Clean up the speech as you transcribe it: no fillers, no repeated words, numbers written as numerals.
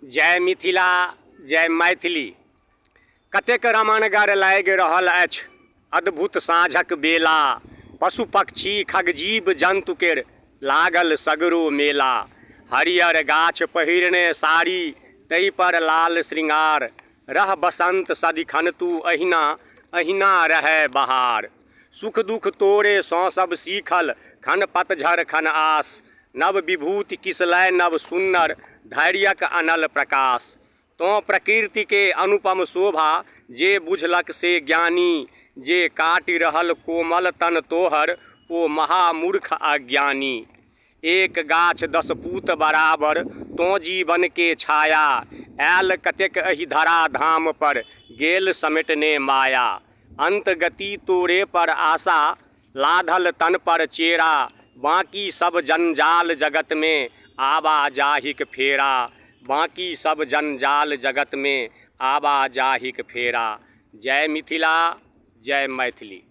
जय मिथिला जय मैथिली। कतेक रमणगर लागि रहल अछि अद्भुत साँझक बेला। पशु पक्षी खगजीव जन्तु केर लागल सगरो मेला। हरियर गाछ पहिरने साड़ी तहि पर लाल श्रृंगार। रह बसंत सदिखन तू अहिना अहिना रहै बहार। सुख दुख तोरे सँ सब सीखल खन पतझर खन आस। नव विभूति किसलय नव सुन्नर धैर्यक अनल प्रकाश। तों प्रकृति के अनुपम शोभा जे बुझलक से ज्ञानी। जे काटि रहल कोमल तन तोहर ओ महामूर्ख अज्ञानी। एक गाछ 10 पूत बराबर तों जीवन के छाया। आयल कतेक एहि धरा धाम पर गेल समेटने माया। अंत गति तोरे पर आशा लाधल तन पर चेरा। बाकी सब जंजाल जगत में आवाजाहिक फेरा। बाकी सब जंजाल जगत में आवाजाहिक फेरा। जय मिथिला जय मैथिली।